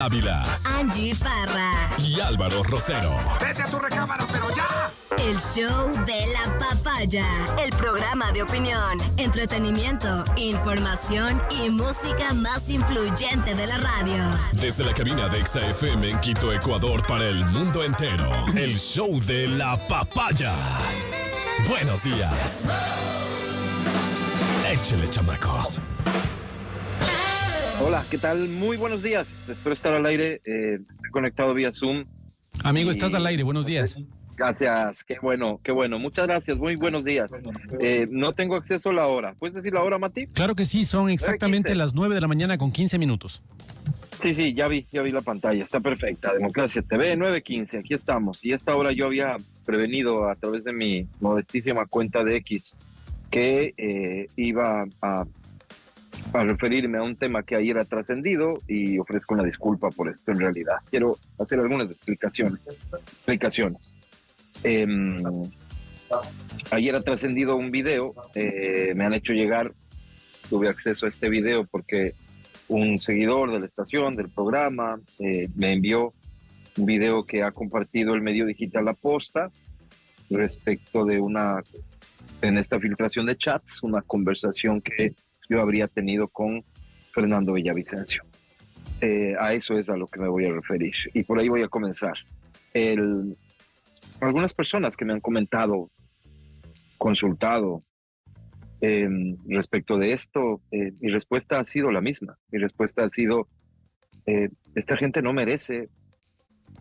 Ávila, Angie Parra y Álvaro Rosero. ¡Vete a tu recámara, pero ya! El show de la papaya. El programa de opinión, entretenimiento, información y música más influyente de la radio. Desde la cabina de Exa FM en Quito, Ecuador, para el mundo entero. El show de la papaya. Buenos días. Échale, chamacos. Hola, ¿qué tal? Muy buenos días. Espero estar al aire. Estoy conectado vía Zoom. Amigo, estás al aire. Buenos días. Gracias. Qué bueno, qué bueno. Muchas gracias. Muy buenos días. No tengo acceso a la hora. ¿Puedes decir la hora, Mati? Claro que sí, son exactamente las 9 de la mañana con 15 minutos. Sí, ya vi la pantalla. Está perfecta. Democracia TV 9:15. Aquí estamos. Y a esta hora yo había prevenido a través de mi modestísima cuenta de X que iba a referirme a un tema que ayer ha trascendido y ofrezco una disculpa por esto. En realidad quiero hacer algunas explicaciones. Ayer ha trascendido un video, me han hecho llegar, tuve acceso a este video porque un seguidor de la estación, del programa, me envió un video que ha compartido el medio digital La Posta respecto de en esta filtración de chats, una conversación que yo habría tenido con Fernando Villavicencio. A eso es a lo que me voy a referir. Y por ahí voy a comenzar. Algunas personas que me han comentado, consultado respecto de esto, mi respuesta ha sido la misma. Mi respuesta ha sido, esta gente no merece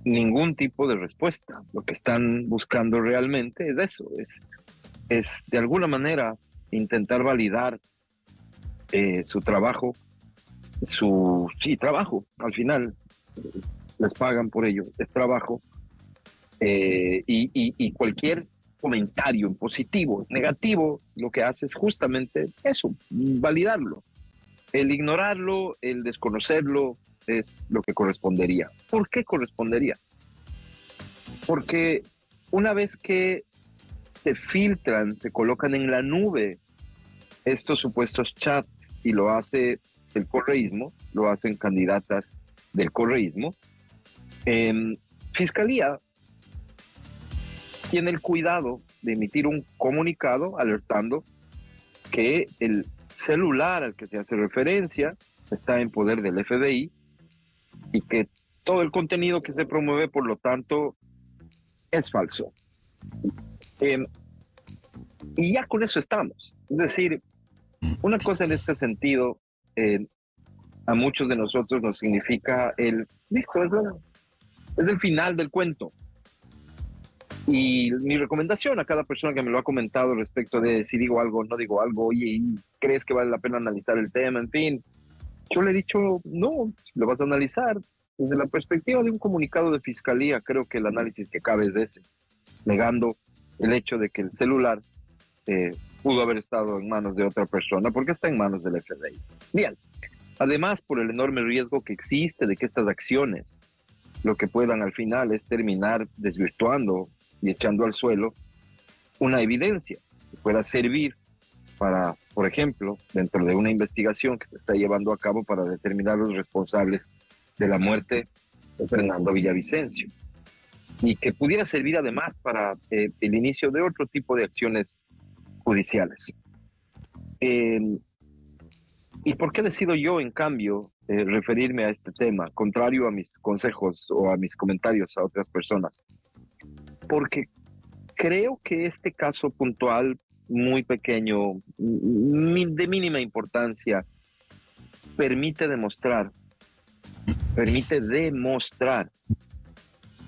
ningún tipo de respuesta. Lo que están buscando realmente es eso, es de alguna manera intentar validar su trabajo, trabajo, al final les pagan por ello, es trabajo, y cualquier comentario positivo, negativo, lo que hace es justamente eso, validarlo. El ignorarlo, el desconocerlo es lo que correspondería. ¿Por qué correspondería? Porque una vez que se filtran, se colocan en la nube estos supuestos chats, y lo hace el correísmo, lo hacen candidatas del correísmo, Fiscalía tiene el cuidado de emitir un comunicado alertando que el celular al que se hace referencia está en poder del FBI y que todo el contenido que se promueve, por lo tanto, es falso. Y ya con eso estamos. Es decir, una cosa en este sentido, a muchos de nosotros nos significa listo, es el final del cuento. Y mi recomendación a cada persona que me lo ha comentado respecto de si digo algo, no digo algo, oye, ¿crees que vale la pena analizar el tema? En fin, yo le he dicho, no, lo vas a analizar desde la perspectiva de un comunicado de Fiscalía. Creo que el análisis que cabe es ese, negando el hecho de que el celular pudo haber estado en manos de otra persona, porque está en manos del FBI. Bien, además, por el enorme riesgo que existe de que estas acciones lo que puedan al final es terminar desvirtuando y echando al suelo una evidencia que pueda servir para, por ejemplo, dentro de una investigación que se está llevando a cabo para determinar los responsables de la muerte de Fernando Villavicencio, y que pudiera servir además para el inicio de otro tipo de acciones judiciales. ¿Y por qué decido yo, en cambio, referirme a este tema, contrario a mis consejos o a mis comentarios a otras personas? Porque creo que este caso puntual, muy pequeño, de mínima importancia, permite demostrar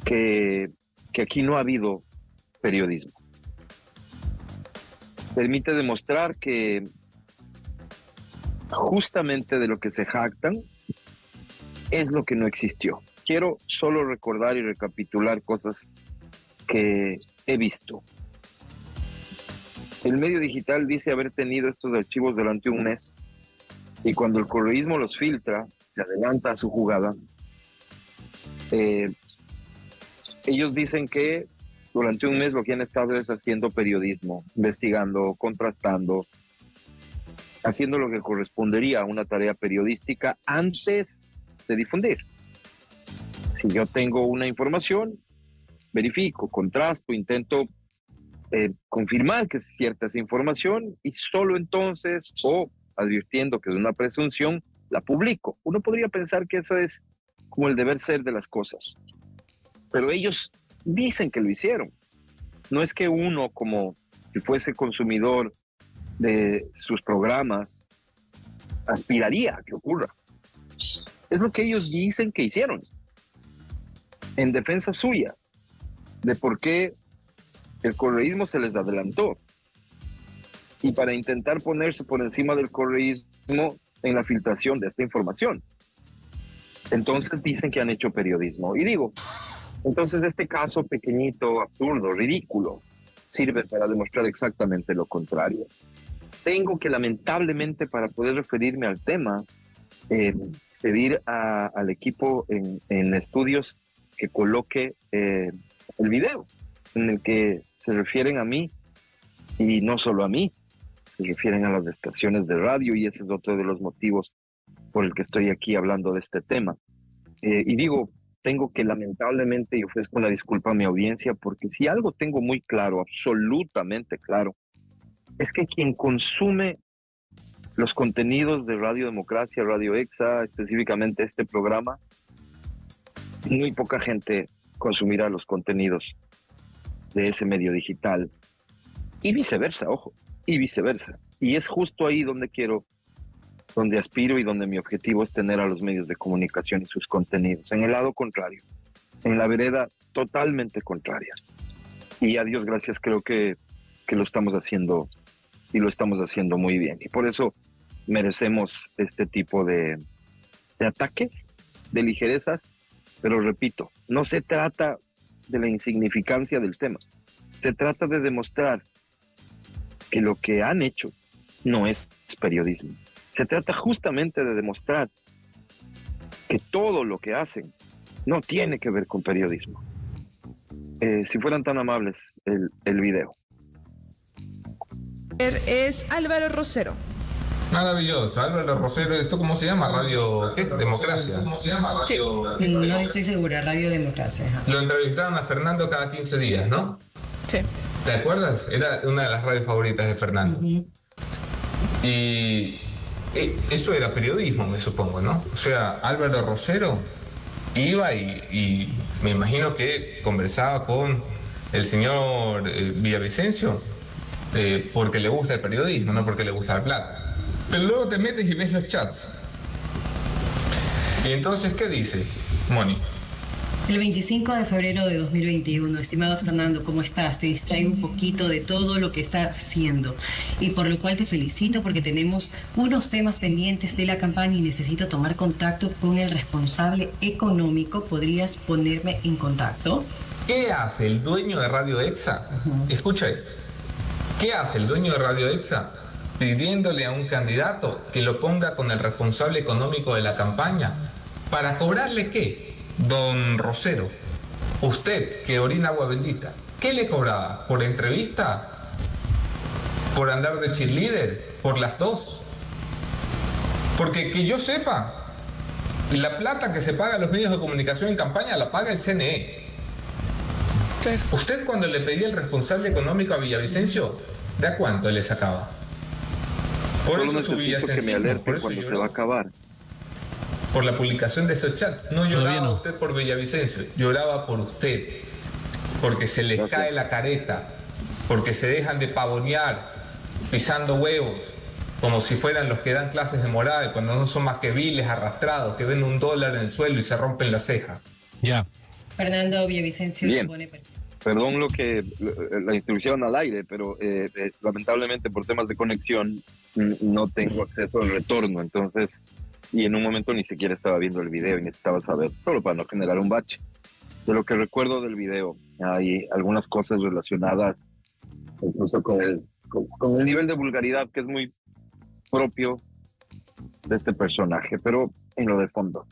que aquí no ha habido periodismo. Permite demostrar que justamente de lo que se jactan es lo que no existió. Quiero solo recordar y recapitular cosas que he visto. El medio digital dice haber tenido estos archivos durante un mes, y cuando el correísmo los filtra, se adelanta a su jugada, ellos dicen que durante un mes lo que han estado es haciendo periodismo, investigando, contrastando, haciendo lo que correspondería a una tarea periodística antes de difundir. Si yo tengo una información, verifico, contrasto, intento confirmar que es cierta esa información y solo entonces, o advirtiendo que es una presunción, la publico. Uno podría pensar que eso es como el deber ser de las cosas, pero ellos dicen que lo hicieron. No es que uno, como si fuese consumidor de sus programas, aspiraría a que ocurra. Es lo que ellos dicen que hicieron, en defensa suya, de por qué el correísmo se les adelantó y para intentar ponerse por encima del correísmo en la filtración de esta información. Entonces dicen que han hecho periodismo. Y digo, entonces este caso pequeñito, absurdo, ridículo, sirve para demostrar exactamente lo contrario. Tengo que, lamentablemente, para poder referirme al tema, pedir al equipo en estudios que coloque el video en el que se refieren a mí, y no solo a mí, se refieren a las estaciones de radio, y ese es otro de los motivos por el que estoy aquí hablando de este tema. Y digo, tengo que, lamentablemente, y ofrezco una disculpa a mi audiencia, porque si algo tengo muy claro, absolutamente claro, es que quien consume los contenidos de Radio Democracia, Radio Exa, específicamente este programa, muy poca gente consumirá los contenidos de ese medio digital. Y viceversa, ojo, y viceversa. Y es justo ahí donde aspiro y donde mi objetivo es tener a los medios de comunicación y sus contenidos, en el lado contrario, en la vereda totalmente contraria. Y a Dios gracias, creo que lo estamos haciendo, y lo estamos haciendo muy bien. Y por eso merecemos este tipo de ataques, de ligerezas, pero repito, no se trata de la insignificancia del tema, se trata de demostrar que lo que han hecho no es periodismo. Se trata justamente de demostrar que todo lo que hacen no tiene que ver con periodismo. Si fueran tan amables, el video. Es Álvaro Rosero. Maravilloso, Álvaro Rosero. ¿Esto cómo se llama? ¿Radio qué? ¿Democracia? ¿Cómo se llama? No estoy segura, Radio Democracia. Lo entrevistaban a Fernando cada 15 días, ¿no? Sí. ¿Te acuerdas? Era una de las radios favoritas de Fernando. Y eso era periodismo, me supongo, ¿no? O sea, Álvaro Rosero iba y me imagino que conversaba con el señor Villavicencio porque le gusta el periodismo, no porque le gusta el plata. Pero luego te metes y ves los chats. Y entonces, ¿qué dice Moni? El 25 de febrero de 2021, estimado Fernando, ¿cómo estás? Te distraigo un poquito de todo lo que estás haciendo y por lo cual te felicito porque tenemos unos temas pendientes de la campaña y necesito tomar contacto con el responsable económico. ¿Podrías ponerme en contacto? ¿Qué hace el dueño de Radio Exa? Escucha, ¿qué hace el dueño de Radio Exa pidiéndole a un candidato que lo ponga con el responsable económico de la campaña? ¿Para cobrarle qué? Don Rosero, usted que orina agua bendita, ¿qué le cobraba? ¿Por entrevista? ¿Por andar de cheerleader? ¿Por las dos? Porque que yo sepa, la plata que se paga a los medios de comunicación en campaña la paga el CNE. Claro. Usted cuando le pedía el responsable económico a Villavicencio, ¿de a cuánto le sacaba? Por eso subía que me alerte cuando se va a acabar. Por la publicación de estos chats. No lloraba no. usted por Villavicencio, lloraba por usted, porque se les cae la careta, porque se dejan de pavonear, pisando huevos, como si fueran los que dan clases de moral, cuando no son más que viles arrastrados, que ven $1 en el suelo y se rompen la ceja. Ya. Fernando Villavicencio. Bien. Perdón la instrucción al aire, pero lamentablemente por temas de conexión no tengo acceso al retorno, entonces... Y en un momento ni siquiera estaba viendo el video y necesitaba saber, solo para no generar un bache. De lo que recuerdo del video, hay algunas cosas relacionadas incluso con el nivel de vulgaridad que es muy propio de este personaje, pero en lo de fondo.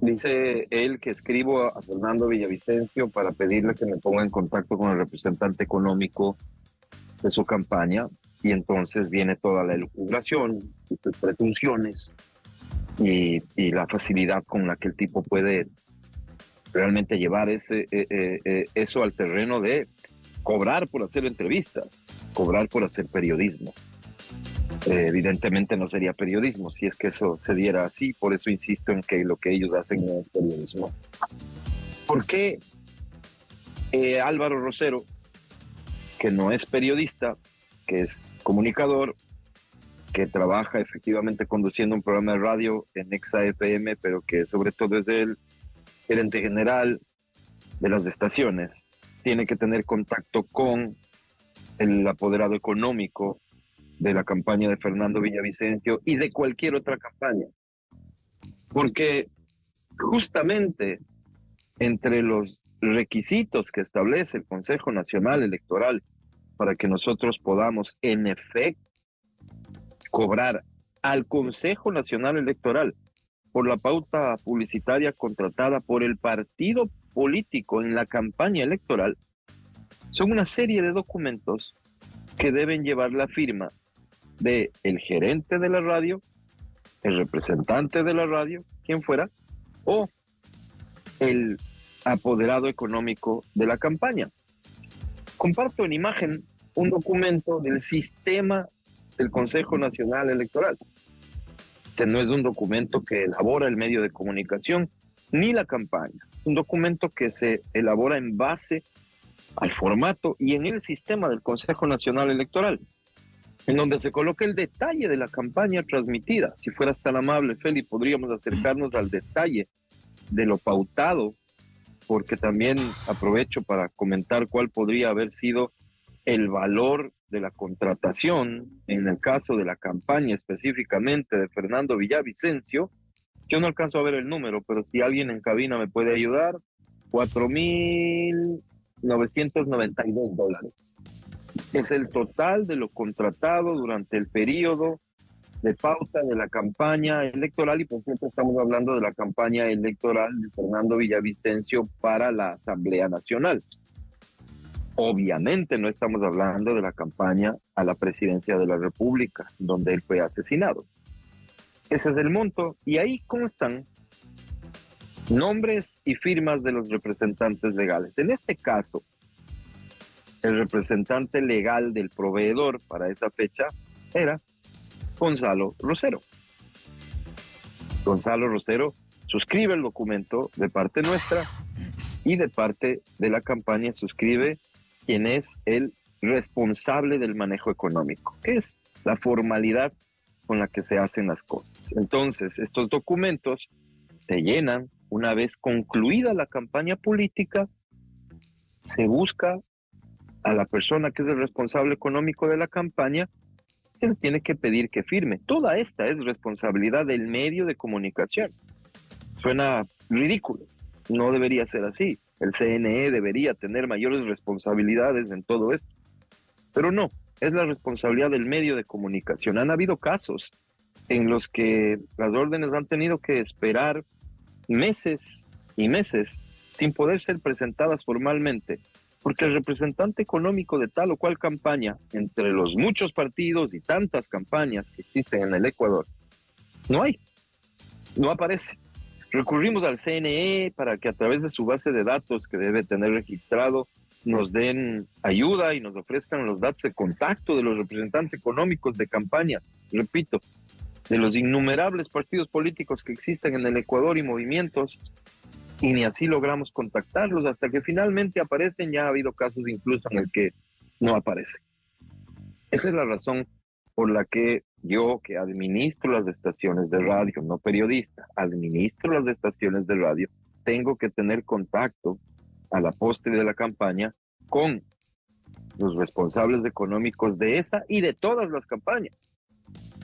Dice él que escribo a Fernando Villavicencio para pedirle que me ponga en contacto con el representante económico de su campaña. Y entonces viene toda la elucubración, sus presunciones, y la facilidad con la que el tipo puede realmente llevar eso al terreno de cobrar por hacer entrevistas, cobrar por hacer periodismo. Evidentemente no sería periodismo si es que eso se diera así, por eso insisto en que lo que ellos hacen no es periodismo. ¿Por qué Álvaro Rosero, que no es periodista, que es comunicador, que trabaja efectivamente conduciendo un programa de radio en Exa FM, pero que sobre todo es el gerente general de las estaciones, tiene que tener contacto con el apoderado económico de la campaña de Fernando Villavicencio y de cualquier otra campaña? Porque justamente entre los requisitos que establece el Consejo Nacional Electoral para que nosotros podamos en efecto cobrar al Consejo Nacional Electoral por la pauta publicitaria contratada por el partido político en la campaña electoral, son una serie de documentos que deben llevar la firma de el gerente de la radio, el representante de la radio, quien fuera, o el apoderado económico de la campaña. Comparto en imagen un documento del sistema del Consejo Nacional Electoral. Este no es un documento que elabora el medio de comunicación ni la campaña. Un documento que se elabora en base al formato y en el sistema del Consejo Nacional Electoral, en donde se coloca el detalle de la campaña transmitida. Si fueras tan amable, Feli, podríamos acercarnos al detalle de lo pautado, porque también aprovecho para comentar cuál podría haber sido el valor de la contratación en el caso de la campaña específicamente de Fernando Villavicencio. Yo no alcanzo a ver el número, pero si alguien en cabina me puede ayudar, $4,992. Es el total de lo contratado durante el periodo de pauta de la campaña electoral, y por cierto estamos hablando de la campaña electoral de Fernando Villavicencio para la Asamblea Nacional. Obviamente no estamos hablando de la campaña a la presidencia de la República, donde él fue asesinado. Ese es el monto, y ahí constan nombres y firmas de los representantes legales. En este caso, el representante legal del proveedor para esa fecha era Gonzalo Rosero. Gonzalo Rosero suscribe el documento de parte nuestra y de parte de la campaña suscribe quien es el responsable del manejo económico, que es la formalidad con la que se hacen las cosas. Entonces, estos documentos se llenan una vez concluida la campaña política, se busca a la persona que es el responsable económico de la campaña, se le tiene que pedir que firme. Toda esta es responsabilidad del medio de comunicación. Suena ridículo, no debería ser así. El CNE debería tener mayores responsabilidades en todo esto, pero no, es la responsabilidad del medio de comunicación. Han habido casos en los que las órdenes han tenido que esperar meses y meses sin poder ser presentadas formalmente, porque el representante económico de tal o cual campaña, entre los muchos partidos y tantas campañas que existen en el Ecuador, no hay, no aparece. Recurrimos al CNE para que a través de su base de datos que debe tener registrado nos den ayuda y nos ofrezcan los datos de contacto de los representantes económicos de campañas, repito, de los innumerables partidos políticos que existen en el Ecuador y movimientos, y ni así logramos contactarlos hasta que finalmente aparecen. Ya ha habido casos incluso en el que no aparecen. Esa es la razón por la que yo, que administro las estaciones de radio, no periodista, administro las estaciones de radio, tengo que tener contacto a la postre de la campaña con los responsables económicos de esa y de todas las campañas.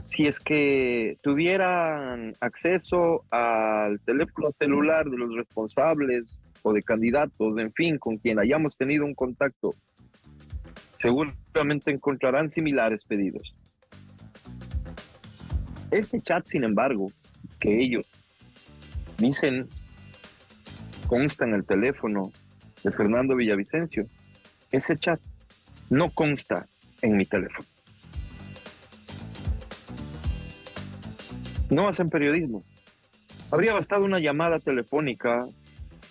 Si es que tuvieran acceso al teléfono celular de los responsables o de candidatos, en fin, con quien hayamos tenido un contacto, seguramente encontrarán similares pedidos. Este chat, sin embargo, que ellos dicen consta en el teléfono de Fernando Villavicencio, ese chat no consta en mi teléfono. No hacen periodismo, Habría bastado una llamada telefónica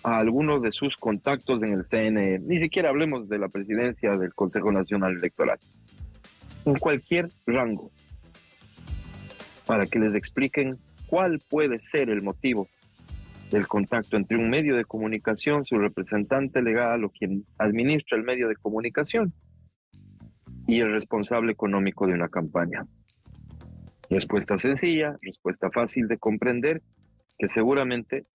a alguno de sus contactos en el CNE, ni siquiera hablemos de la presidencia del Consejo Nacional Electoral, en cualquier rango, para que les expliquen cuál puede ser el motivo del contacto entre un medio de comunicación, su representante legal o quien administra el medio de comunicación y el responsable económico de una campaña. Respuesta sencilla, respuesta fácil de comprender, que seguramente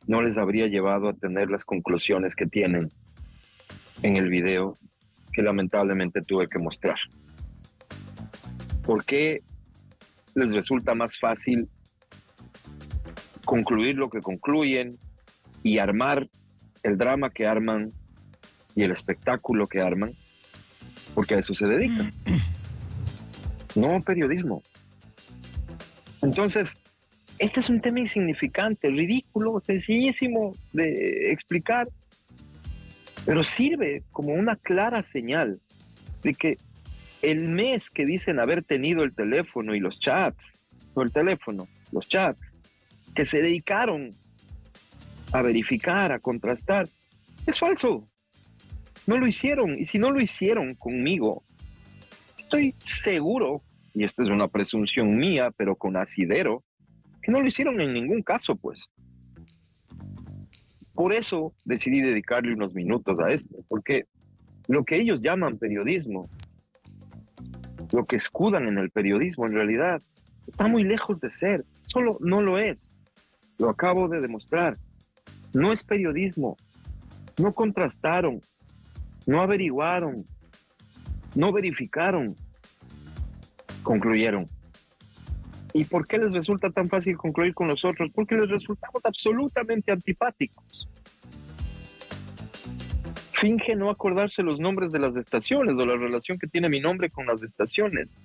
no les habría llevado a tener las conclusiones que tienen en el video que lamentablemente tuve que mostrar. ¿Por qué les resulta más fácil concluir lo que concluyen y armar el drama que arman y el espectáculo que arman? Porque a eso se dedican. No periodismo. Entonces, este es un tema insignificante, ridículo, sencillísimo de explicar, pero sirve como una clara señal de que el mes que dicen haber tenido el teléfono y los chats, no el teléfono, los chats, que se dedicaron a verificar, a contrastar, es falso. No lo hicieron, y si no lo hicieron conmigo, estoy seguro, y esto es una presunción mía, pero con asidero, que no lo hicieron en ningún caso, pues. Por eso decidí dedicarle unos minutos a esto, porque lo que ellos llaman periodismo, lo que escudan en el periodismo en realidad, está muy lejos de ser, solo no lo es. Lo acabo de demostrar. No es periodismo. No contrastaron, no averiguaron, no verificaron, concluyeron. ¿Y por qué les resulta tan fácil concluir con nosotros? Porque les resultamos absolutamente antipáticos. Finge no acordarse los nombres de las estaciones o la relación que tiene mi nombre con las estaciones.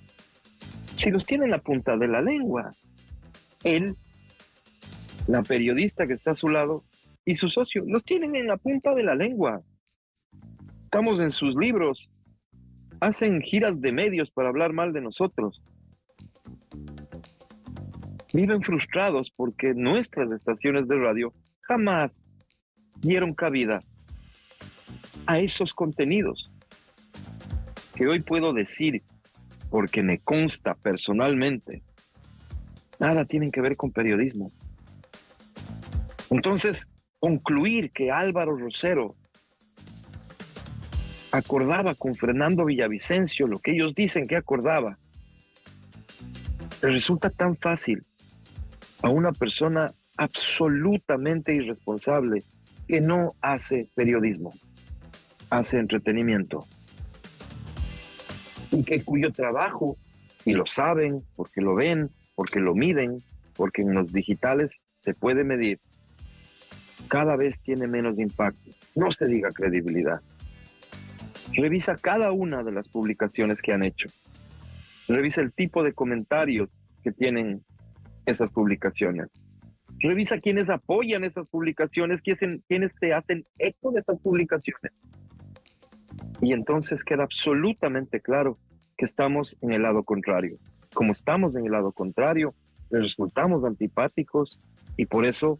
Si los tiene en la punta de la lengua, él, la periodista que está a su lado, y su socio, los tienen en la punta de la lengua. Estamos en sus libros, hacen giras de medios para hablar mal de nosotros. Viven frustrados porque nuestras estaciones de radio jamás dieron cabida a esos contenidos que hoy puedo decir, porque me consta personalmente, nada tienen que ver con periodismo. Entonces, concluir que Álvaro Rosero acordaba con Fernando Villavicencio lo que ellos dicen que acordaba, le resulta tan fácil a una persona absolutamente irresponsable que no hace periodismo, hace entretenimiento, y que cuyo trabajo, y lo saben, porque lo ven, porque lo miden, porque en los digitales se puede medir, cada vez tiene menos impacto, no se diga credibilidad. Revisa cada una de las publicaciones que han hecho. Revisa el tipo de comentarios que tienen esas publicaciones. Revisa quiénes apoyan esas publicaciones, quiénes se hacen eco de estas publicaciones. Y entonces queda absolutamente claro que estamos en el lado contrario. Como estamos en el lado contrario, les resultamos antipáticos y por eso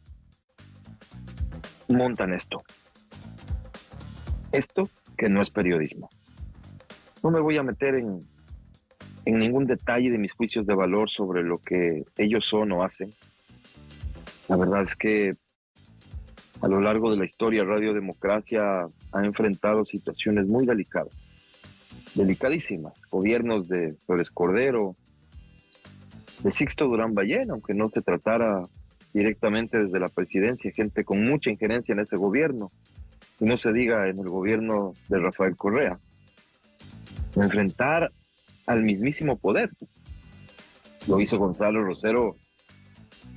montan esto. Esto que no es periodismo. No me voy a meter en ningún detalle de mis juicios de valor sobre lo que ellos son o hacen. La verdad es que a lo largo de la historia Radio Democracia ha enfrentado situaciones muy delicadas, delicadísimas. Gobiernos de Flores Cordero, de Sixto Durán Ballén, aunque no se tratara directamente desde la presidencia, gente con mucha injerencia en ese gobierno, y no se diga en el gobierno de Rafael Correa. Enfrentar al mismísimo poder. Lo hizo Gonzalo Rosero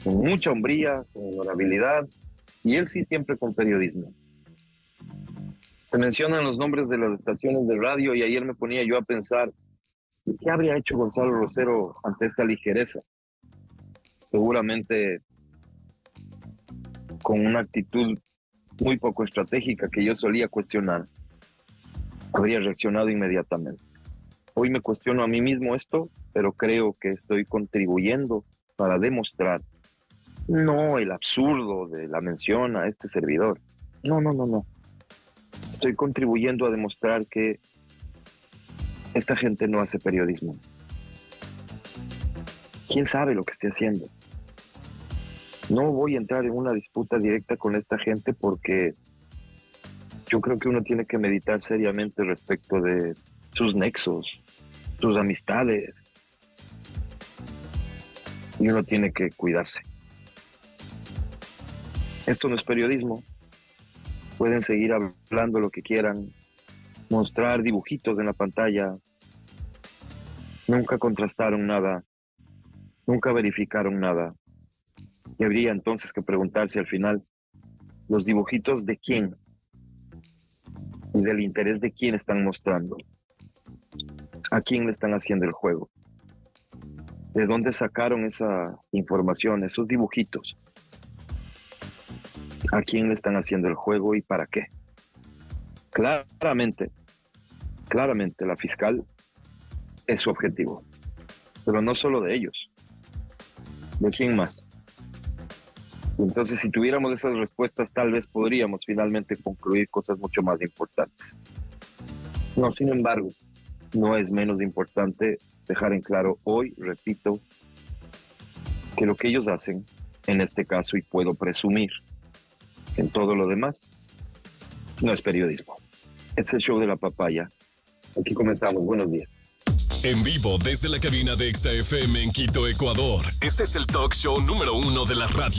con mucha hombría, con honorabilidad, y él sí siempre con periodismo. Se mencionan los nombres de las estaciones de radio y ayer me ponía yo a pensar, ¿qué habría hecho Gonzalo Rosero ante esta ligereza? Seguramente con una actitud muy poco estratégica que yo solía cuestionar, habría reaccionado inmediatamente. Hoy me cuestiono a mí mismo esto, pero creo que estoy contribuyendo para demostrar No, el absurdo de la mención a este servidor. No. Estoy contribuyendo a demostrar que esta gente no hace periodismo. ¿Quién sabe lo que esté haciendo? No voy a entrar en una disputa directa con esta gente porque yo creo que uno tiene que meditar seriamente respecto de sus nexos, sus amistades. Y uno tiene que cuidarse. Esto no es periodismo. Pueden seguir hablando lo que quieran, mostrar dibujitos en la pantalla. Nunca contrastaron nada, nunca verificaron nada. Y habría entonces que preguntarse al final, ¿los dibujitos de quién? Y del interés de quién están mostrando. ¿A quién le están haciendo el juego? ¿De dónde sacaron esa información, esos dibujitos? ¿A quién le están haciendo el juego y para qué? Claramente la fiscal es su objetivo. Pero no solo de ellos. ¿De quién más? Entonces, si tuviéramos esas respuestas, tal vez podríamos finalmente concluir cosas mucho más importantes. No, sin embargo, no es menos importante dejar en claro hoy, repito, que lo que ellos hacen, en este caso, y puedo presumir en todo lo demás, no es periodismo. Es el show de la papaya. Aquí comenzamos. Buenos días. En vivo desde la cabina de Exa FM en Quito, Ecuador. Este es el talk show número 1 de la radio.